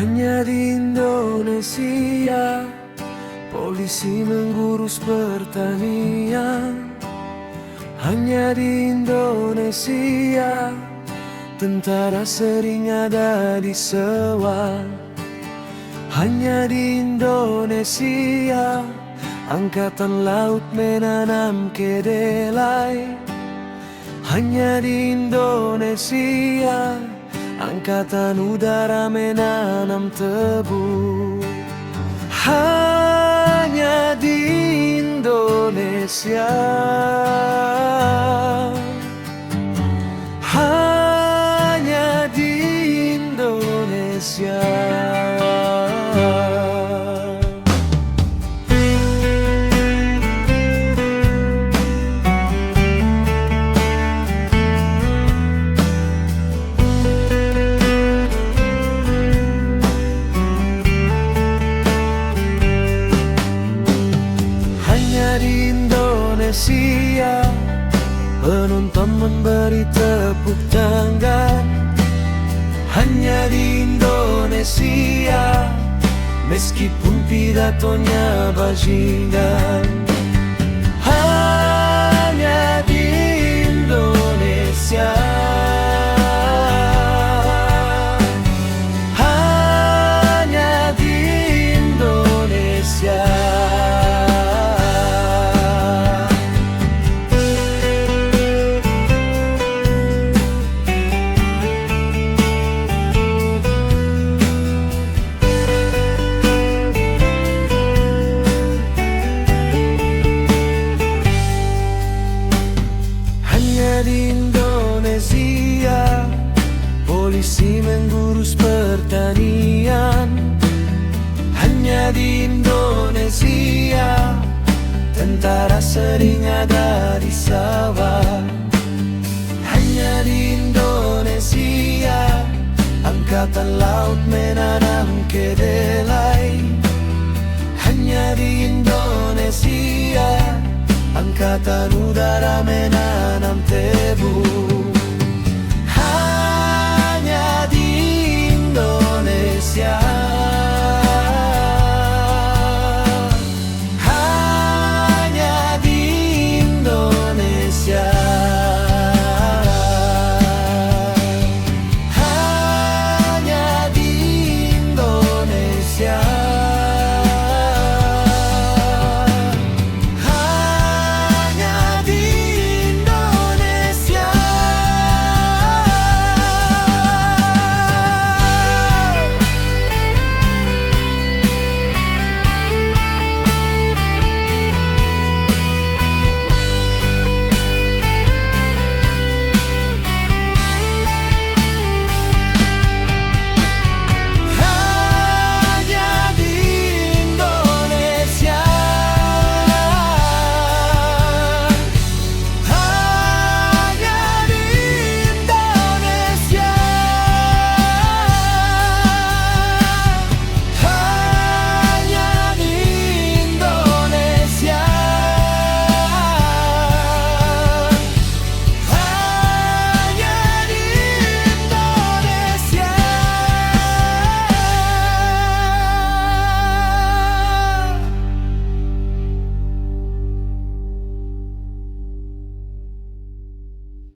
Hanya di Indonesia polisi mengurus pertanian. Hanya di Indonesia tentara sering ada di sawah. Hanya di Indonesia angkatan laut menanam kedelai. Hanya di Indonesia angkatan udara menanam tebu. Hanya di Indonesia, hanya di Indonesia. Di Indonesia penonton memberi tepuk tangan. Hanya di Indonesia meskipun pidatonya bajingan. Hanya di Indonesia, hanya di Indonesia. Di Indonesia polisi mengurus pertanian. Hanya di Indonesia tentara sering ada di sawah. Hanya di Indonesia angkatan laut menanam kedelai. Hanya di Indonesia angkatan udara menanam tebu.